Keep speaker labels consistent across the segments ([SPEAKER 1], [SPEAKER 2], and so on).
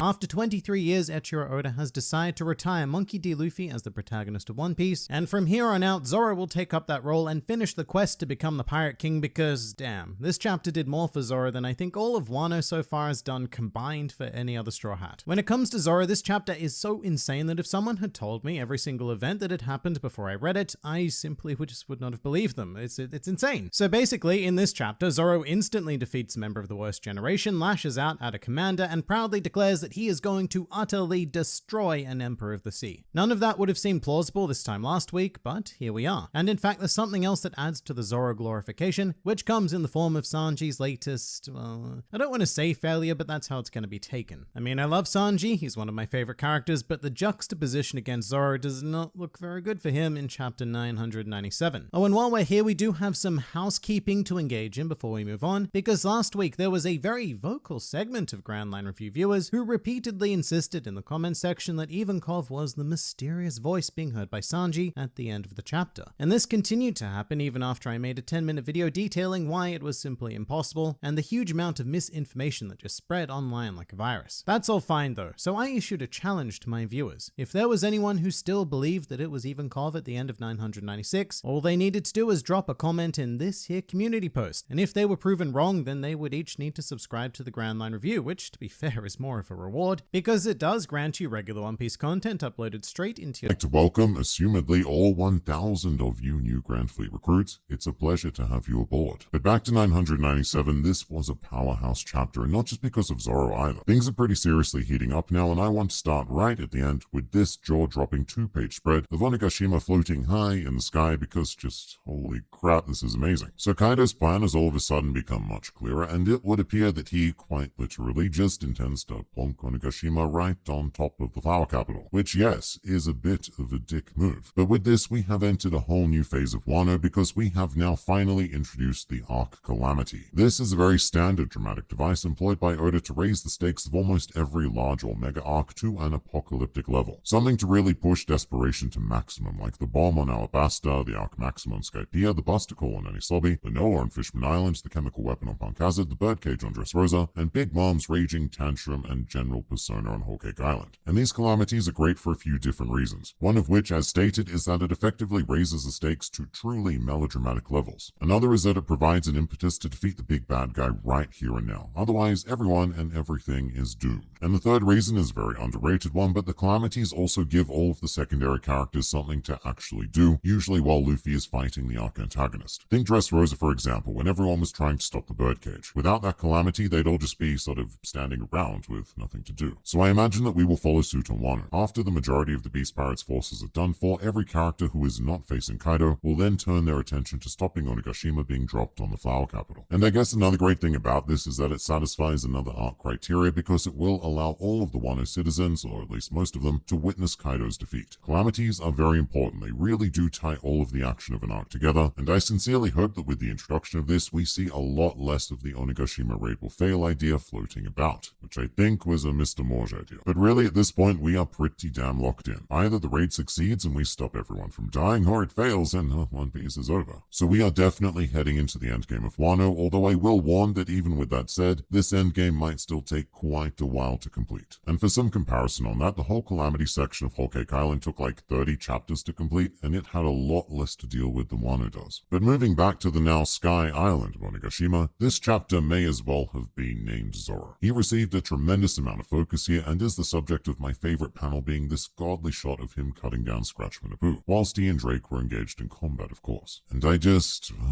[SPEAKER 1] After 23 years, Eiichiro Oda has decided to retire Monkey D. Luffy as the protagonist of One Piece, and from here on out, Zoro will take up that role and finish the quest to become the Pirate King because, damn, this chapter did more for Zoro than I think all of Wano so far has done combined for any other Straw Hat. When it comes to Zoro, this chapter is so insane that if someone had told me every single event that had happened before I read it, I simply would not have believed them. It's insane. So basically, in this chapter, Zoro instantly defeats a member of the Worst Generation, lashes out at a commander, and proudly declares that he is going to utterly destroy an Emperor of the Sea. None of that would have seemed plausible this time last week, but here we are. And in fact, there's something else that adds to the Zoro glorification, which comes in the form of Sanji's latest, well, I don't want to say failure, but that's how it's going to be taken. I mean, I love Sanji, he's one of my favorite characters, but the juxtaposition against Zoro does not look very good for him in chapter 997. Oh, and while we're here, we do have some housekeeping to engage in before we move on, because last week there was a very vocal segment of Grand Line Review viewers who repeatedly insisted in the comment section that Ivankov was the mysterious voice being heard by Sanji at the end of the chapter. And this continued to happen even after I made a 10-minute video detailing why it was simply impossible and the huge amount of misinformation that just spread online like a virus. That's all fine though, so I issued a challenge to my viewers. If there was anyone who still believed that it was Ivankov at the end of 996, all they needed to do was drop a comment in this here community post. And if they were proven wrong, then they would each need to subscribe to the Grand Line Review, which to be fair is more of a reward, because it does grant you regular One Piece content uploaded straight into your—
[SPEAKER 2] I'd like to welcome, assumedly, all 1,000 of you new Grand Fleet recruits. It's a pleasure to have you aboard. But back to 997, this was a powerhouse chapter, and not just because of Zoro either. Things are pretty seriously heating up now, and I want to start right at the end with this jaw-dropping 2-page spread of Onigashima floating high in the sky because just, holy crap, this is amazing. So Kaido's plan has all of a sudden become much clearer, and it would appear that he, quite literally, just intends to plonk Onigashima right on top of the flower capital, which, yes, is a bit of a dick move. But with this, we have entered a whole new phase of Wano because we have now finally introduced the Arc Calamity. This is a very standard dramatic device employed by Oda to raise the stakes of almost every large or mega arc to an apocalyptic level. Something to really push desperation to maximum, like the bomb on Alabasta, the Arc Maximum on Skypiea, the Buster Call on Enisobi, the Noah on Fishman Island, the chemical weapon on Punk Hazard, the birdcage on Dressrosa, and Big Mom's raging tantrum and general persona on Whole Cake Island. And these calamities are great for a few different reasons, one of which, as stated, is that it effectively raises the stakes to truly melodramatic levels. Another is that it provides an impetus to defeat the big bad guy right here and now. Otherwise, everyone and everything is doomed. And the third reason is a very underrated one, but the calamities also give all of the secondary characters something to actually do, usually while Luffy is fighting the arc antagonist. Think Dressrosa, for example, when everyone was trying to stop the birdcage. Without that calamity, they'd all just be sort of standing around with nothing to do. So I imagine that we will follow suit on Wano. After the majority of the Beast Pirates forces are done for, every character who is not facing Kaido will then turn their attention to stopping Onigashima being dropped on the flower capital. And I guess another great thing about this is that it satisfies another arc criteria because it will allow all of the Wano citizens, or at least most of them, to witness Kaido's defeat. Calamities are very important. They really do tie all of the action of an arc together, and I sincerely hope that with the introduction of this, we see a lot less of the Onigashima raid will fail idea floating about, which I think was a Mr. Morge idea. But really at this point, we are pretty damn locked in. Either the raid succeeds and we stop everyone from dying, or it fails and One Piece is over. So we are definitely heading into the endgame of Wano, although I will warn that even with that said, this endgame might still take quite a while to complete. And for some comparison on that, the whole Calamity section of Whole Cake Island took like 30 chapters to complete, and it had a lot less to deal with than Wano does. But moving back to the now Sky Island of Onigashima, this chapter may as well have been named Zoro. He received a tremendous amount amount of focus here and is the subject of my favorite panel being this godly shot of him cutting down Scratchman Apu, whilst he and Drake were engaged in combat, of course. And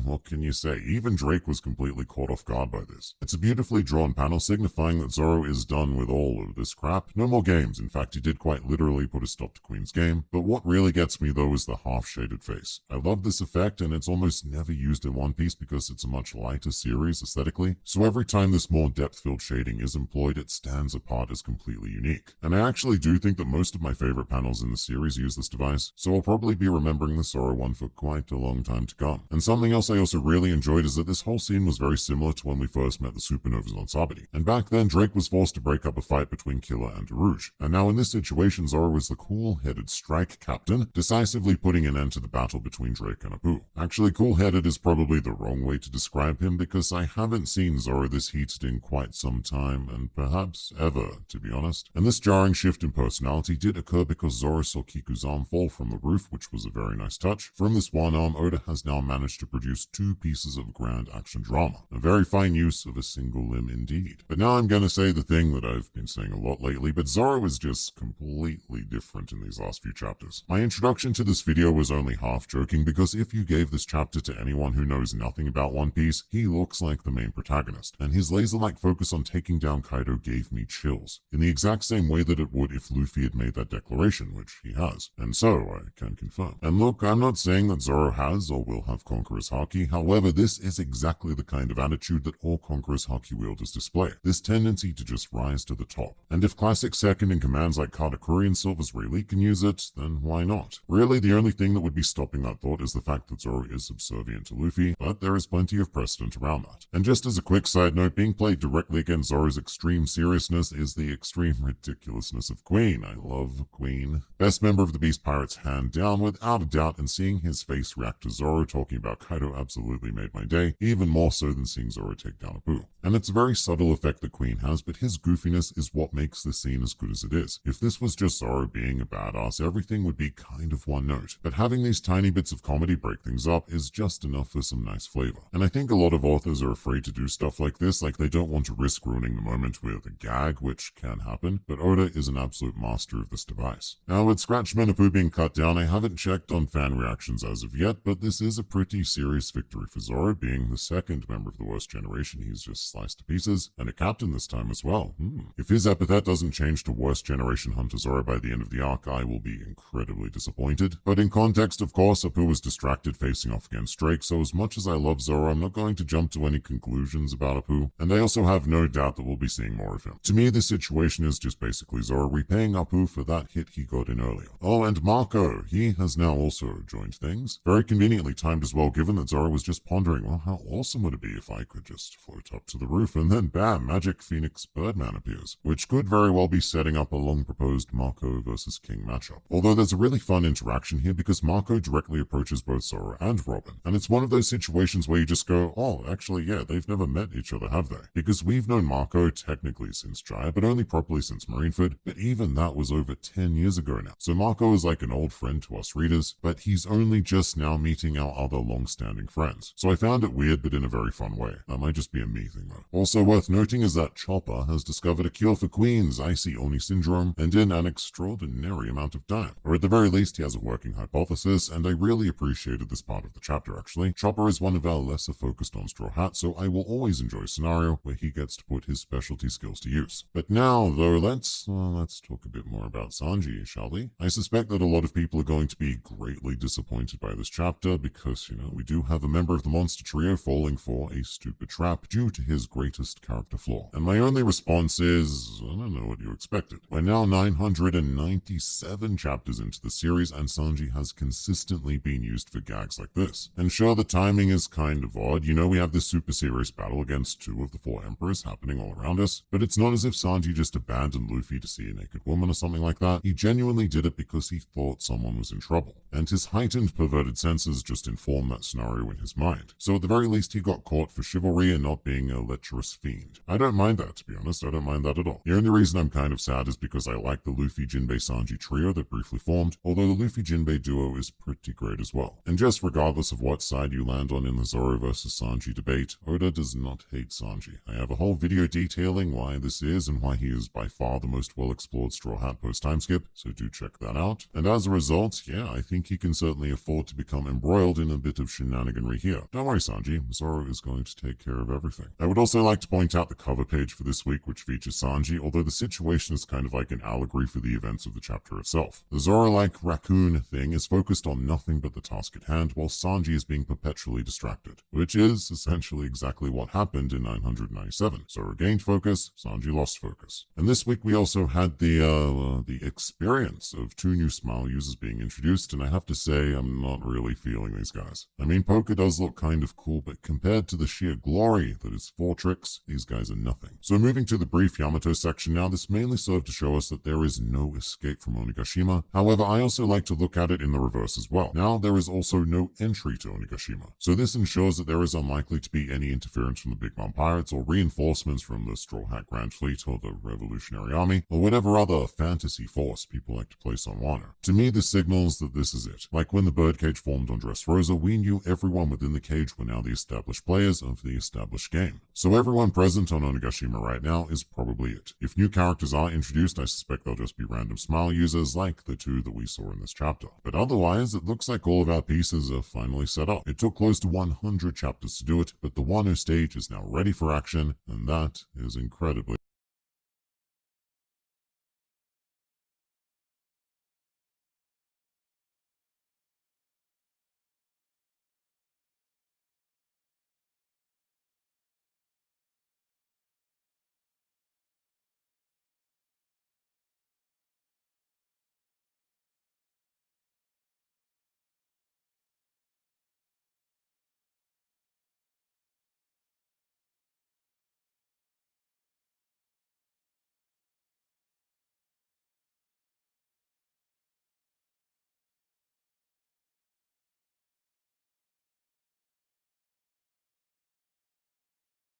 [SPEAKER 2] what can you say? Even Drake was completely caught off guard by this. It's a beautifully drawn panel signifying that Zoro is done with all of this crap. No more games. In fact, he did quite literally put a stop to Queen's game. But what really gets me though is the half-shaded face. I love this effect and it's almost never used in One Piece because it's a much lighter series aesthetically. So every time this more depth-filled shading is employed, it stands apart as completely unique. And I actually do think that most of my favorite panels in the series use this device, so I'll probably be remembering the Zoro one for quite a long time to come. And something else I also really enjoyed is that this whole scene was very similar to when we first met the Supernovas on Sabati. And back then, Drake was forced to break up a fight between Killer and Rouge. And now in this situation, Zoro was the cool-headed strike captain, decisively putting an end to the battle between Drake and Apu. Actually, cool-headed is probably the wrong way to describe him because I haven't seen Zoro this heated in quite some time, and perhaps ever, to be honest. And this jarring shift in personality did occur because Zoro saw Kiku's arm fall from the roof, which was a very nice touch. From this one arm, Oda has now managed to produce 2 pieces of grand action drama. A very fine use of a single limb indeed. But now I'm gonna say the thing that I've been saying a lot lately, but Zoro is just completely different in these last few chapters. My introduction to this video was only half joking because if you gave this chapter to anyone who knows nothing about One Piece, he looks like the main protagonist, and his laser-like focus on taking down Kaido gave me chills, in the exact same way that it would if Luffy had made that declaration, which he has, and so I can confirm. And look, I'm not saying that Zoro has or will have Conqueror's Haki, however, this is exactly the kind of attitude that all Conqueror's Haki wielders display, this tendency to just rise to the top. And if classic second-in-commands like Katakuri and Silver's Rayleigh can use it, then why not? Really, the only thing that would be stopping that thought is the fact that Zoro is subservient to Luffy, but there is plenty of precedent around that. And just as a quick side note, being played directly against Zoro's extreme seriousness is the extreme ridiculousness of Queen. I love Queen. Best member of the Beast Pirates hand down, without a doubt, and seeing his face react to Zoro talking about Kaido absolutely made my day, even more so than seeing Zoro take down Apu. And it's a very subtle effect that Queen has, but his goofiness is what makes the scene as good as it is. If this was just Zoro being a badass, everything would be kind of one note. But having these tiny bits of comedy break things up is just enough for some nice flavor. And I think a lot of authors are afraid to do stuff like this, like they don't want to risk ruining the moment with a gag, which can happen, but Oda is an absolute master of this device. Now with Scratchman Apu being cut down, I haven't checked on fan reactions as of yet, but this is a pretty serious victory for Zoro, being the second member of the worst generation he's just sliced to pieces, and a captain this time as well. If his epithet doesn't change to worst generation Hunter Zoro by the end of the arc, I will be incredibly disappointed. But in context, of course, Apu was distracted facing off against Drake, so as much as I love Zoro, I'm not going to jump to any conclusions about Apu, and I also have no doubt that we'll be seeing more of him. To me, this situation is just basically Zoro repaying Apu for that hit he got in earlier. Oh, and Marco, he has now also joined things. Very conveniently timed as well, given that Zoro was just pondering, well, how awesome would it be if I could just float up to the roof, and then bam, Magic Phoenix Birdman appears, which could very well be setting up a long-proposed Marco versus King matchup. Although there's a really fun interaction here because Marco directly approaches both Zoro and Robin, and it's one of those situations where you just go, oh, actually, yeah, they've never met each other, have they? Because we've known Marco technically since Jaya, but only properly since Marineford, but even that was over 10 years ago now. So Marco is like an old friend to us readers, but he's only just now meeting our other long-standing friends. So I found it weird, but in a very fun way. That might just be a me thing though. Also worth noting is that Chopper has discovered a cure for Queen's Icy Oni syndrome, and in an extraordinary amount of time. Or at the very least, he has a working hypothesis, and I really appreciated this part of the chapter actually. Chopper is one of our lesser focused on Straw Hat, so I will always enjoy a scenario where he gets to put his specialty skills to use. But now, though, let's talk a bit more about Sanji, shall we? I suspect that a lot of people are going to be greatly disappointed by this chapter because, we do have a member of the monster trio falling for a stupid trap due to his greatest character flaw. And my only response is, I don't know what you expected. We're now 997 chapters into the series, and Sanji has consistently been used for gags like this. And sure, the timing is kind of odd. We have this super serious battle against 2 of the 4 emperors happening all around us, but it's not as if Sanji just abandoned Luffy to see a naked woman or something like that. He genuinely did it because he thought someone was in trouble, and his heightened perverted senses just informed that scenario in his mind. So at the very least, he got caught for chivalry and not being a lecherous fiend. I don't mind that, to be honest. I don't mind that at all. The only reason I'm kind of sad is because I like the Luffy Jinbei Sanji trio that briefly formed, although the Luffy Jinbei duo is pretty great as well. And just regardless of what side you land on in the Zoro versus Sanji debate, Oda does not hate Sanji. I have a whole video detailing why this is, reason why he is by far the most well-explored Straw Hat post-time skip, so do check that out. And as a result, yeah, I think he can certainly afford to become embroiled in a bit of shenaniganry here. Don't worry, Sanji, Zoro is going to take care of everything. I would also like to point out the cover page for this week, which features Sanji, although the situation is kind of like an allegory for the events of the chapter itself. The Zoro-like raccoon thing is focused on nothing but the task at hand, while Sanji is being perpetually distracted, which is essentially exactly what happened in 997. Zoro gained focus, Sanji lost focus. And this week we also had the experience of 2 new Smile users being introduced, and I have to say I'm not really feeling these guys. I mean, Poker does look kind of cool, but compared to the sheer glory that is Fortrix, these guys are nothing. So moving to the brief Yamato section now, this mainly served to show us that there is no escape from Onigashima. However, I also like to look at it in the reverse as well. Now, there is also no entry to Onigashima. So this ensures that there is unlikely to be any interference from the Big Mom Pirates or reinforcements from the Straw Hat Grand Fleet or the Revolutionary Army or whatever other fantasy force people like to place on Wano. To me, this signals that this is it. Like when the birdcage formed on Dressrosa, we knew everyone within the cage were now the established players of the established game. So everyone present on Onigashima right now is probably it. If new characters are introduced, I suspect they'll just be random Smile users like the 2 that we saw in this chapter. But otherwise, it looks like all of our pieces are finally set up. It took close to 100 chapters to do it, but the Wano stage is now ready for action, and that is incredibly